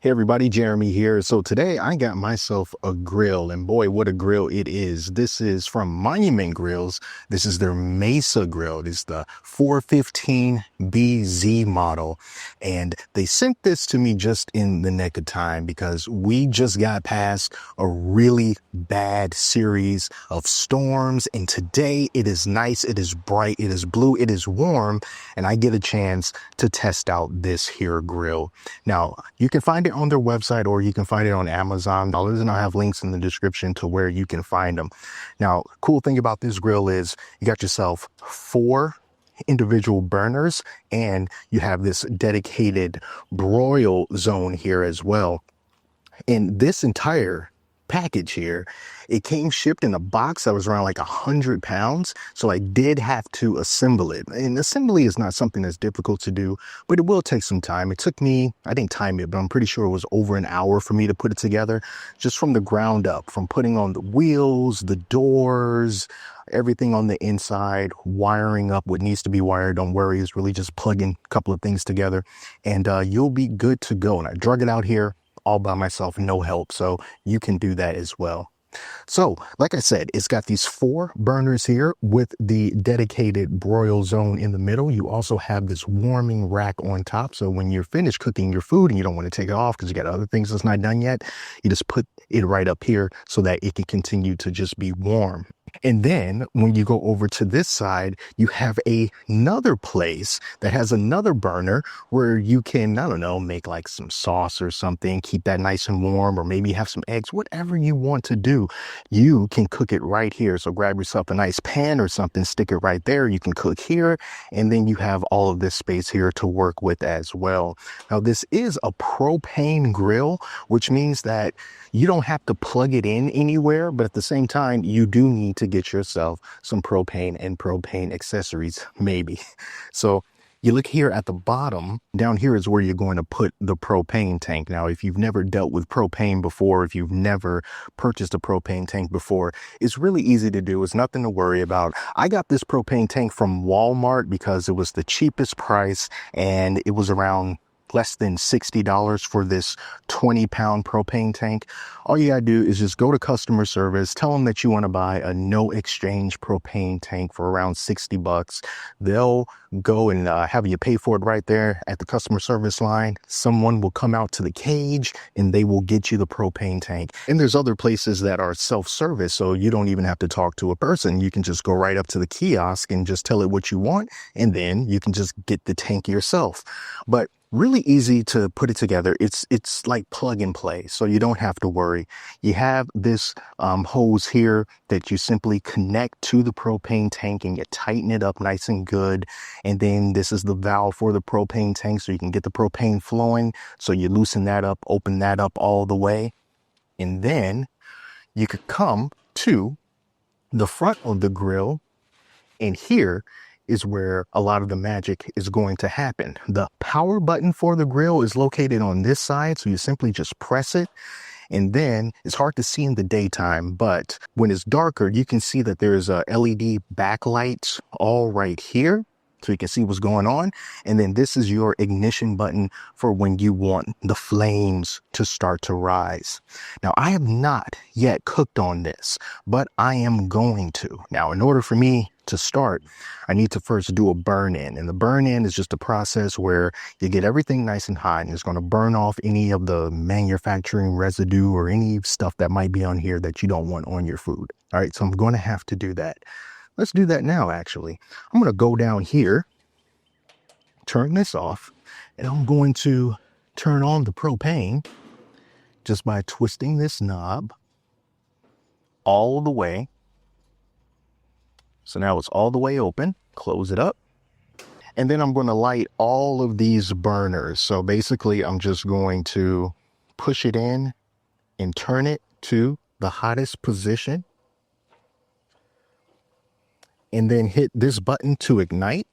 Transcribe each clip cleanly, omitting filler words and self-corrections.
Hey everybody, Jeremy here. So today I got myself a grill, and boy, what a grill it is. This is from Monument Grills. This is their Mesa grill. It is the 415BZ model. And they sent this to me just in the nick of time because we just got past a really bad series of storms. And today it is nice, it is bright, it is blue, it is warm, and I get a chance to test out this here grill. Now, you can find it on their website or you can find it on Amazon. And I'll have links in the description to where you can find them. Now, cool thing about this grill is you got yourself 4 individual burners and you have this dedicated broil zone here as well. And this entire package here, it came shipped in a box that was around like 100 pounds. So I did have to assemble it. And assembly is not something that's difficult to do, but it will take some time. It took me, I didn't time it, but I'm pretty sure it was over an hour for me to put it together, just from the ground up, from putting on the wheels, the doors, everything on the inside, wiring up what needs to be wired. Don't worry, it's really just plugging a couple of things together and you'll be good to go. And I drug it out here all by myself, no help. So you can do that as well. So like I said, it's got these 4 burners here with the dedicated broil zone in the middle. You also have this warming rack on top. So when you're finished cooking your food and you don't want to take it off because you got other things that's not done yet, you just put it right up here so that it can continue to just be warm. And then when you go over to this side, you have another place that has another burner where you can, I don't know, make like some sauce or something, keep that nice and warm, or maybe have some eggs, whatever you want to do. You can cook it right here. So grab yourself a nice pan or something, stick it right there. You can cook here, and then you have all of this space here to work with as well. Now, this is a propane grill, which means that you don't have to plug it in anywhere, but at the same time, you do need to get yourself some propane and propane accessories, maybe. So you look here at the bottom, down here is where you're going to put the propane tank. Now, if you've never dealt with propane before, if you've never purchased a propane tank before, it's really easy to do. It's nothing to worry about. I got this propane tank from Walmart because it was the cheapest price and it was around less than $60 for this 20-pound propane tank. All you gotta do is just go to customer service, tell them that you want to buy a no exchange propane tank for around $60. They'll go and have you pay for it right there at the customer service line. Someone will come out to the cage and they will get you the propane tank. And there's other places that are self-service, so you don't even have to talk to a person. You can just go right up to the kiosk and just tell it what you want, and then you can just get the tank yourself. But really easy to put it together. It's like plug and play, so you don't have to worry. You have this hose here that you simply connect to the propane tank and you tighten it up nice and good. And then this is the valve for the propane tank, so you can get the propane flowing. So you loosen that up, open that up all the way. And then you could come to the front of the grill, and here is where a lot of the magic is going to happen. The power button for the grill is located on this side, so you simply just press it. And then it's hard to see in the daytime, but when it's darker, you can see that there's a LED backlight all right here, so you can see what's going on. And then this is your ignition button for when you want the flames to start to rise. Now, I have not yet cooked on this, but I am going to. Now, in order for me to start, I need to first do a burn in. And the burn in is just a process where you get everything nice and hot, and it's going to burn off any of the manufacturing residue or any stuff that might be on here that you don't want on your food. All right, so I'm going to have to do that. Let's do that now, actually. I'm going to go down here, turn this off, and I'm going to turn on the propane just by twisting this knob all the way. So now it's all the way open. Close it up. And then I'm going to light all of these burners. So basically, I'm just going to push it in and turn it to the hottest position. And then hit this button to ignite.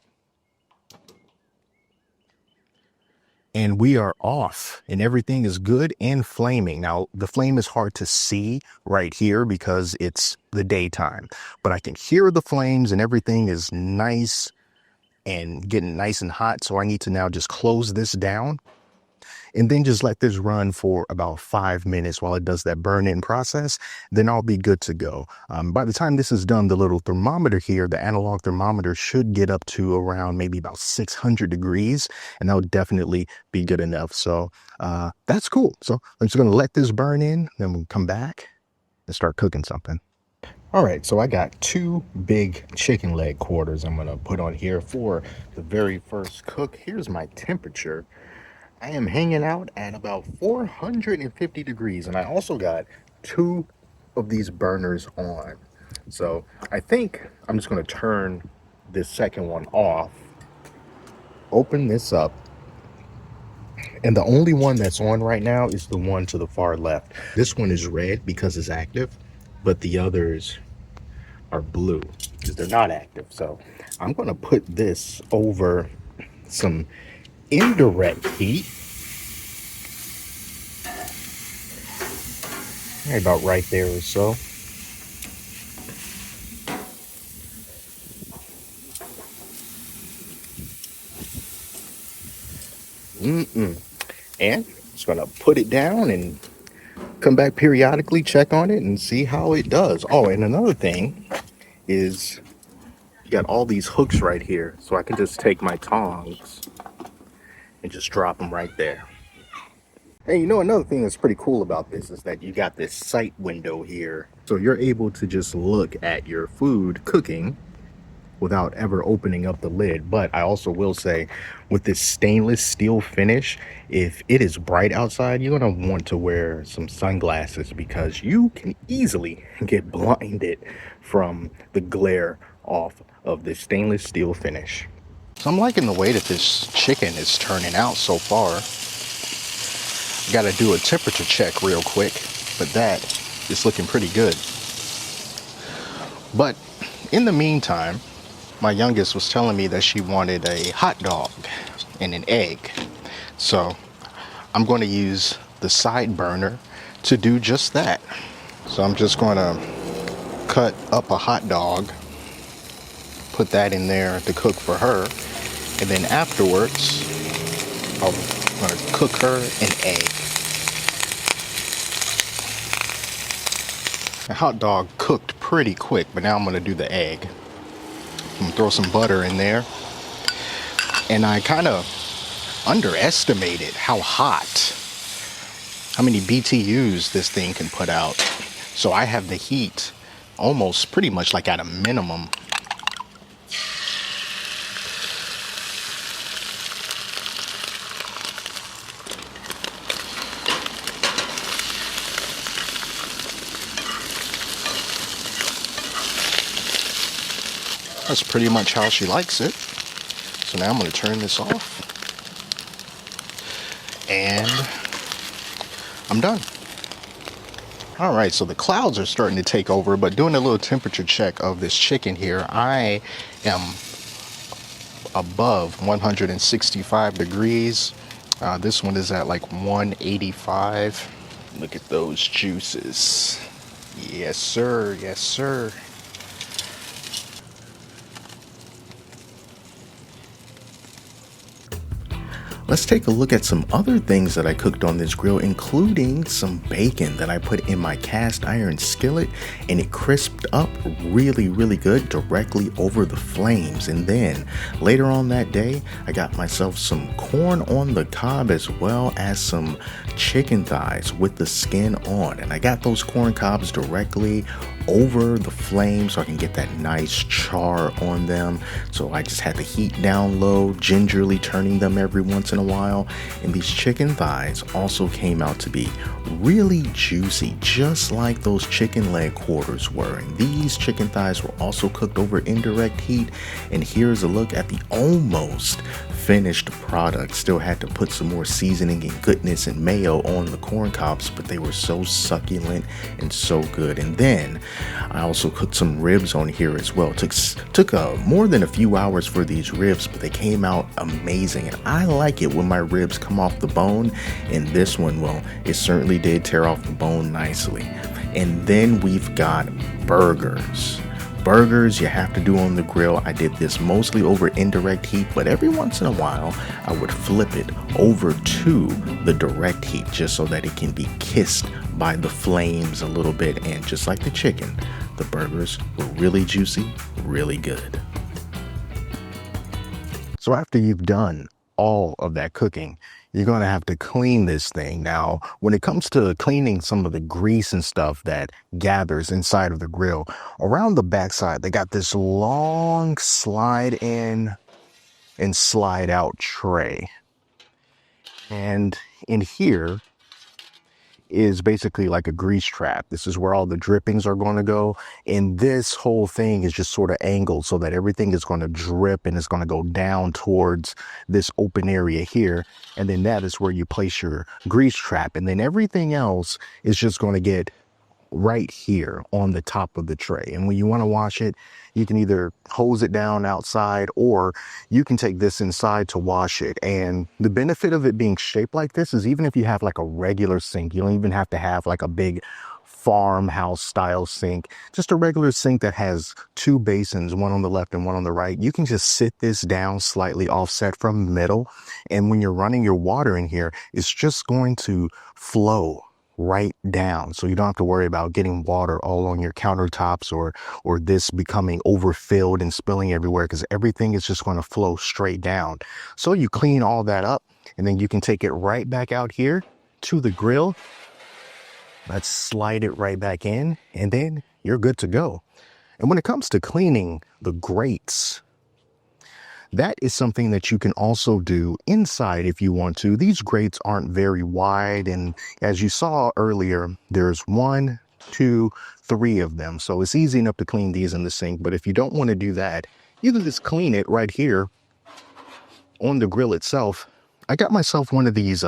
And we are off, and everything is good and flaming. Now, the flame is hard to see right here because it's the daytime, but I can hear the flames and everything is nice and getting nice and hot. So I need to now just close this down and then just let this run for about 5 minutes while it does that burn-in process. Then I'll be good to go. By the time this is done, the little thermometer here, the analog thermometer, should get up to around maybe about 600 degrees, and that would definitely be good enough. So that's cool. So I'm just going to let this burn in, then we'll come back and start cooking something. All right, so I got 2 big chicken leg quarters I'm gonna put on here for the very first cook. Here's my temperature. I am hanging out at about 450 degrees, and I also got 2 of these burners on. So I think I'm just gonna turn this second one off, open this up, and the only one that's on right now is the one to the far left. This one is red because it's active, but the others are blue because they're not active. So I'm going to put this over some indirect heat, about right there or so. And just going to put it down and come back periodically, check on it, and see how it does. Oh, and another thing is you got all these hooks right here, so I can just take my tongs and just drop them right there. And you know, another thing that's pretty cool about this is that you got this sight window here, so you're able to just look at your food cooking without ever opening up the lid. But I also will say, with this stainless steel finish, if it is bright outside, you're gonna want to wear some sunglasses because you can easily get blinded from the glare off of this stainless steel finish. So I'm liking the way that this chicken is turning out so far. Got to do a temperature check real quick, but that is looking pretty good. But in the meantime, my youngest was telling me that she wanted a hot dog and an egg. So I'm going to use the side burner to do just that. So I'm just going to cut up a hot dog, put that in there to cook for her, and then afterwards I'm going to cook her an egg. The hot dog cooked pretty quick, but now I'm going to do the egg. I'm going to throw some butter in there. And I kind of underestimated how many BTUs this thing can put out. So I have the heat almost pretty much like at a minimum. That's pretty much how she likes it. So now I'm going to turn this off. And I'm done. All right, so the clouds are starting to take over, but doing a little temperature check of this chicken here, I am above 165 degrees. This one is at like 185. Look at those juices. Yes, sir. Yes, sir. Let's take a look at some other things that I cooked on this grill, including some bacon that I put in my cast iron skillet, and it crisped up really, really good directly over the flames. And then later on that day, I got myself some corn on the cob as well as some chicken thighs with the skin on. And I got those corn cobs directly over the flame so I can get that nice char on them. So I just had the heat down low, gingerly turning them every once in a while. And these chicken thighs also came out to be really juicy, just like those chicken leg quarters were. And these chicken thighs were also cooked over indirect heat. And here's a look at the almost finished product. Still had to put some more seasoning and goodness and mayo on the corn cobs, but they were so succulent and so good. And then I also cooked some ribs on here as well. Took more than a few hours for these ribs, but they came out amazing. And I like it when my ribs come off the bone. And this one, well, it certainly did tear off the bone nicely. And then we've got burgers. burgers you have to do on the grill, I did this mostly over indirect heat, but every once in a while I would flip it over to the direct heat just so that it can be kissed by the flames a little bit. And just like the chicken, the burgers were really juicy, really good. So after you've done all of that cooking, you're going to have to clean this thing. Now, when it comes to cleaning some of the grease and stuff that gathers inside of the grill, around the backside, they got this long slide in and slide out tray. And in here is basically like a grease trap. This is where all the drippings are going to go. And this whole thing is just sort of angled so that everything is going to drip and it's going to go down towards this open area here. And then that is where you place your grease trap. And then everything else is just going to get right here on the top of the tray. And when you want to wash it, you can either hose it down outside or you can take this inside to wash it. And the benefit of it being shaped like this is even if you have like a regular sink, you don't even have to have like a big farmhouse style sink, just a regular sink that has two basins, one on the left and one on the right. You can just sit this down slightly offset from the middle. And when you're running your water in here, it's just going to flow right down, so you don't have to worry about getting water all on your countertops or this becoming overfilled and spilling everywhere, because everything is just going to flow straight down. So you clean all that up and then you can take it right back out here to the grill. Let's slide it right back in and then you're good to go. And when it comes to cleaning the grates, that is something that you can also do inside if you want to. These grates aren't very wide, and as you saw earlier, there's 1, 2, 3 of them. So it's easy enough to clean these in the sink. But if you don't want to do that, you can just clean it right here on the grill itself. I got myself one of these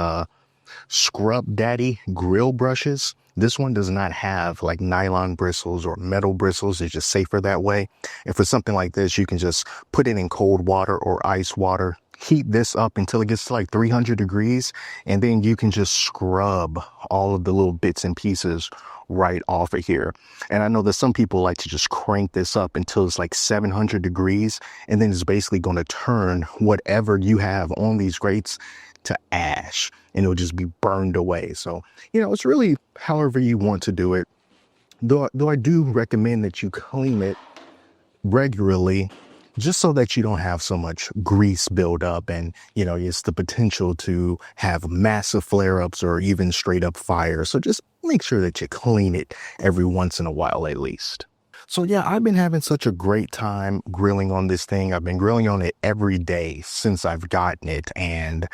Scrub Daddy grill brushes. This one does not have like nylon bristles or metal bristles. It's just safer that way. And for something like this, you can just put it in cold water or ice water, heat this up until it gets to like 300 degrees. And then you can just scrub all of the little bits and pieces right off of here. And I know that some people like to just crank this up until it's like 700 degrees. And then it's basically going to turn whatever you have on these grates to ash, and it'll just be burned away. So, it's really however you want to do it. Though I do recommend that you clean it regularly, just so that you don't have so much grease build up and, it's the potential to have massive flare-ups or even straight up fire. So just make sure that you clean it every once in a while at least. So yeah, I've been having such a great time grilling on this thing. I've been grilling on it every day since I've gotten it. And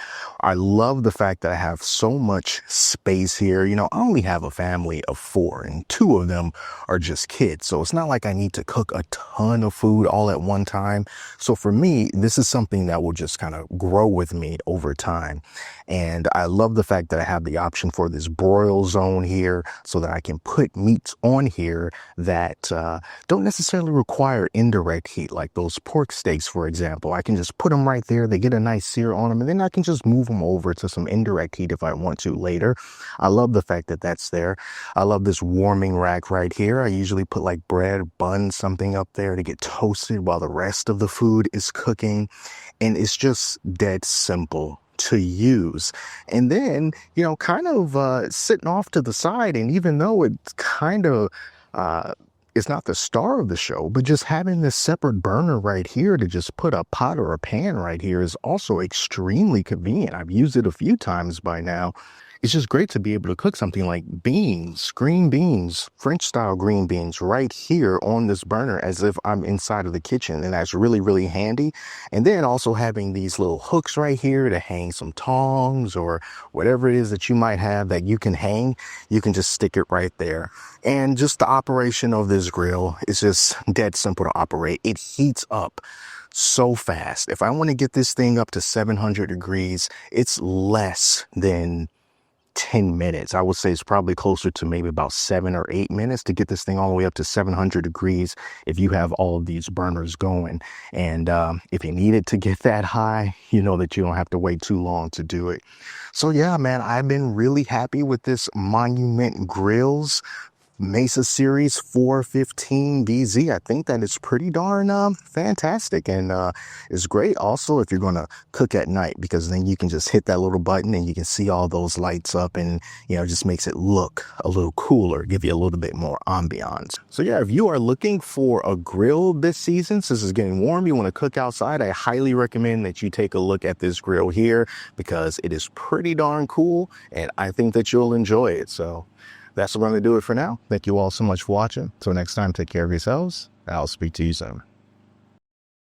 I love the fact that I have so much space here. I only have a family of 4 and 2 of them are just kids. So it's not like I need to cook a ton of food all at one time. So for me, this is something that will just kind of grow with me over time. And I love the fact that I have the option for this broil zone here so that I can put meats on here that don't necessarily require indirect heat, like those pork steaks, for example. I can just put them right there. They get a nice sear on them, and then I can just move them over to some indirect heat if I want to later. I love the fact that that's there. I love this warming rack right here. I usually put like bread, buns, something up there to get toasted while the rest of the food is cooking. And it's just dead simple to use. And then, kind of sitting off to the side, and even though it's kind of it's not the star of the show, but just having this separate burner right here to just put a pot or a pan right here is also extremely convenient. I've used it a few times by now. It's just great to be able to cook something like beans, green beans, French style green beans right here on this burner as if I'm inside of the kitchen. And that's really, really handy. And then also having these little hooks right here to hang some tongs or whatever it is that you might have that you can hang, you can just stick it right there. And just the operation of this grill is just dead simple to operate. It heats up so fast. If I want to get this thing up to 700 degrees, it's less than 10 minutes. I would say it's probably closer to maybe about 7 or 8 minutes to get this thing all the way up to 700 degrees if you have all of these burners going. And if you need it to get that high, you know that you don't have to wait too long to do it. So yeah, man, I've been really happy with this Monument Grills Mesa Series 415BZ. I think that is pretty darn fantastic, and it's great also if you're going to cook at night, because then you can just hit that little button and you can see all those lights up, and it just makes it look a little cooler, give you a little bit more ambiance. So yeah, if you are looking for a grill this season, since it's getting warm, you want to cook outside, I highly recommend that you take a look at this grill here, because it is pretty darn cool and I think that you'll enjoy it. So that's what I'm going to do it for now. Thank you all so much for watching. Till next time, take care of yourselves. I'll speak to you soon.